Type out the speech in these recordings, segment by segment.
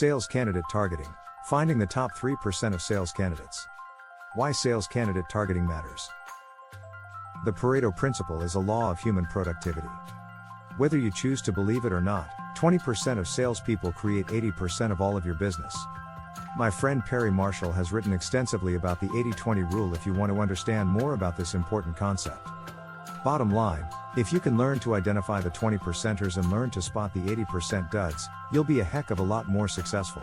Sales candidate targeting. Finding the top 3% of sales candidates. Why sales candidate targeting matters. The Pareto principle is a law of human productivity. Whether you choose to believe it or not, 20% of salespeople create 80% of all of your business. My friend Perry Marshall has written extensively about the 80-20 rule if you want to understand more about this important concept. Bottom line, if you can learn to identify the 20%ers and learn to spot the 80% duds, you'll be a heck of a lot more successful.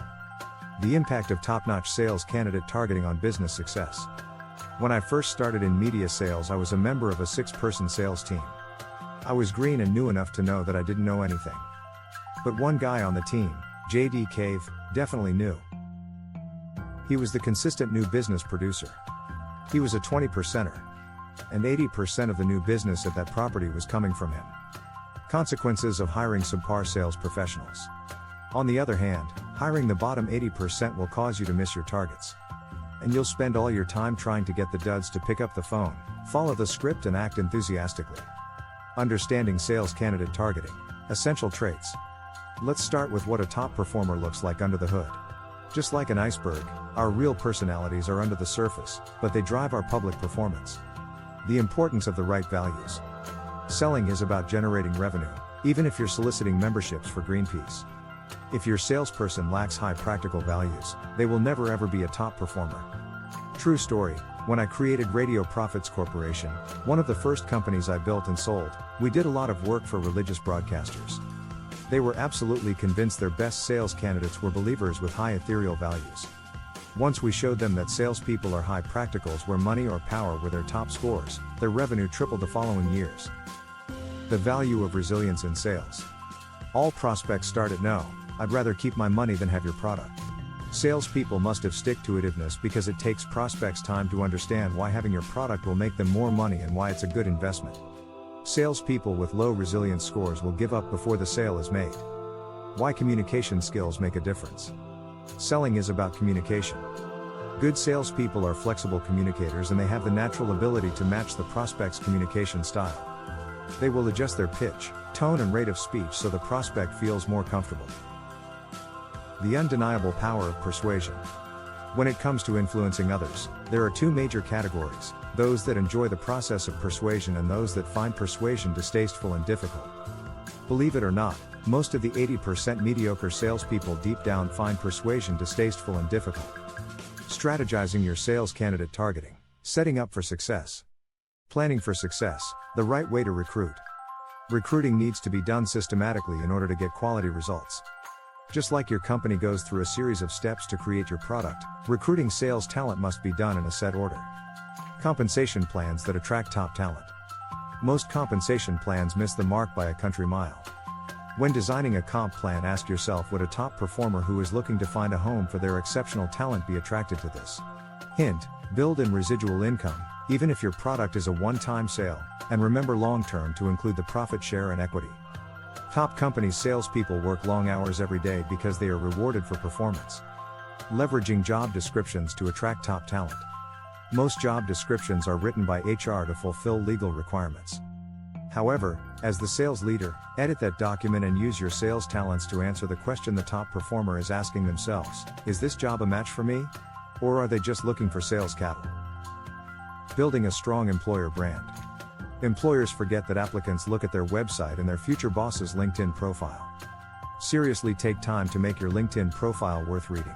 The impact of top-notch sales candidate targeting on business success. When I first started in media sales, I was a member of a 6-person sales team. I was green and new enough to know that I didn't know anything. But one guy on the team, JD Cave, definitely knew. He was the consistent new business producer. He was a 20%er. And 80% of the new business at that property was coming from him. Consequences of hiring subpar sales professionals. On the other hand, hiring the bottom 80% will cause you to miss your targets. And you'll spend all your time trying to get the duds to pick up the phone, follow the script and act enthusiastically. Understanding sales candidate targeting. Essential traits. Let's start with what a top performer looks like under the hood. Just like an iceberg, our real personalities are under the surface, but they drive our public performance. The importance of the right values. Selling is about generating revenue, even if you're soliciting memberships for Greenpeace. If your salesperson lacks high practical values, they will never ever be a top performer. True story, when I created Radio Profits Corporation, one of the first companies I built and sold, we did a lot of work for religious broadcasters. They were absolutely convinced their best sales candidates were believers with high ethereal values. Once we showed them that salespeople are high practicals where money or power were their top scores, their revenue tripled the following years. The value of resilience in sales. All prospects start at no, I'd rather keep my money than have your product. Salespeople must have stick-to-itiveness because it takes prospects time to understand why having your product will make them more money and why it's a good investment. Salespeople with low resilience scores will give up before the sale is made. Why communication skills make a difference. Selling is about communication. Good salespeople are flexible communicators and they have the natural ability to match the prospect's communication style. They will adjust their pitch, tone and rate of speech so the prospect feels more comfortable. The undeniable power of persuasion. When it comes to influencing others, there are two major categories, those that enjoy the process of persuasion and those that find persuasion distasteful and difficult. Believe it or not, most of the 80% mediocre salespeople deep down find persuasion distasteful and difficult. Strategizing your sales candidate targeting. Setting up for success. Planning for success, the right way to recruit. Recruiting needs to be done systematically in order to get quality results. Just like your company goes through a series of steps to create your product, recruiting sales talent must be done in a set order. Compensation plans that attract top talent. Most compensation plans miss the mark by a country mile. When designing a comp plan, ask yourself, would a top performer who is looking to find a home for their exceptional talent be attracted to this? Hint, build in residual income, even if your product is a one-time sale, and remember long-term to include the profit share and equity. Top companies' salespeople work long hours every day because they are rewarded for performance. Leveraging job descriptions to attract top talent. Most job descriptions are written by HR to fulfill legal requirements. However, as the sales leader, edit that document and use your sales talents to answer the question the top performer is asking themselves: is this job a match for me? Or are they just looking for sales cattle? Building a strong employer brand. Employers forget that applicants look at their website and their future boss's LinkedIn profile. Seriously, take time to make your LinkedIn profile worth reading.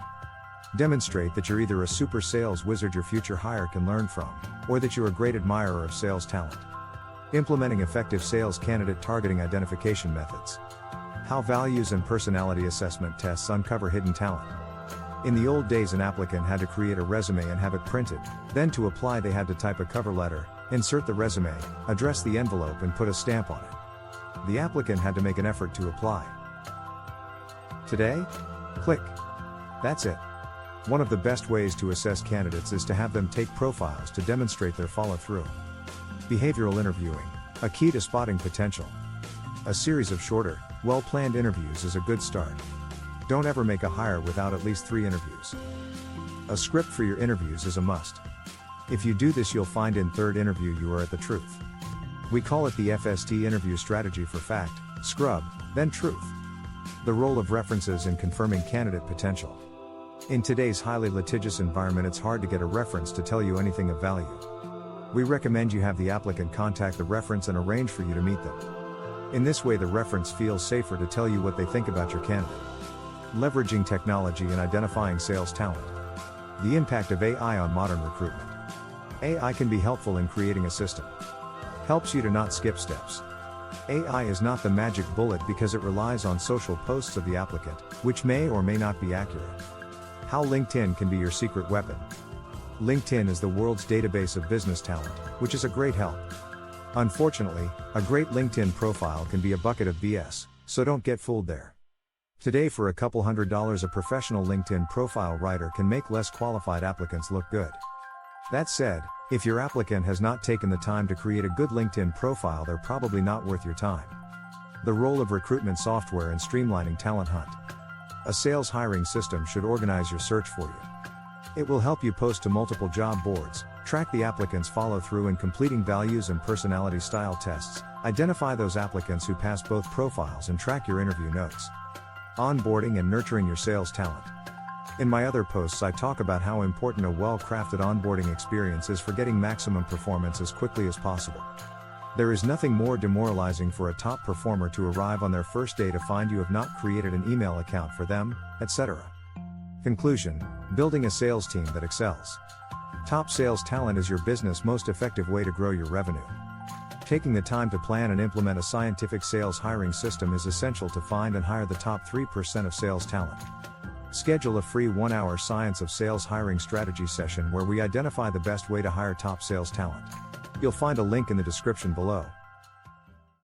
Demonstrate that you're either a super sales wizard your future hire can learn from, or that you're a great admirer of sales talent. Implementing effective sales candidate targeting identification methods. How values and personality assessment tests uncover hidden talent. In the old days, an applicant had to create a resume and have it printed. Then to apply, they had to type a cover letter, insert the resume, address the envelope and put a stamp on it. The applicant had to make an effort to apply. Today? Click. That's it. One of the best ways to assess candidates is to have them take profiles to demonstrate their follow-through. Behavioral interviewing, a key to spotting potential. A series of shorter, well-planned interviews is a good start. Don't ever make a hire without at least 3 interviews. A script for your interviews is a must. If you do this, you'll find in third interview you are at the truth. We call it the FST interview strategy for fact, scrub, then truth. The role of references in confirming candidate potential. In today's highly litigious environment, it's hard to get a reference to tell you anything of value. We recommend you have the applicant contact the reference and arrange for you to meet them. In this way, the reference feels safer to tell you what they think about your candidate. Leveraging technology and identifying sales talent. The impact of AI on modern recruitment. AI can be helpful in creating a system. Helps you to not skip steps. AI is not the magic bullet because it relies on social posts of the applicant, which may or may not be accurate. How LinkedIn can be your secret weapon. LinkedIn is the world's database of business talent, which is a great help. Unfortunately, a great LinkedIn profile can be a bucket of BS, so don't get fooled there. Today, for a couple $100, a professional LinkedIn profile writer can make less qualified applicants look good. That said, if your applicant has not taken the time to create a good LinkedIn profile, they're probably not worth your time. The role of recruitment software in streamlining talent hunt. A sales hiring system should organize your search for you. It will help you post to multiple job boards, track the applicants' follow-through in completing values and personality style tests, identify those applicants who pass both profiles, and track your interview notes. Onboarding and nurturing your sales talent. In my other posts, I talk about how important a well-crafted onboarding experience is for getting maximum performance as quickly as possible. There is nothing more demoralizing for a top performer to arrive on their first day to find you have not created an email account for them, etc. Conclusion: building a sales team that excels. Top sales talent is your business' most effective way to grow your revenue. Taking the time to plan and implement a scientific sales hiring system is essential to find and hire the top 3% of sales talent. Schedule a free 1-hour Science of Sales hiring strategy session where we identify the best way to hire top sales talent. You'll find a link in the description below.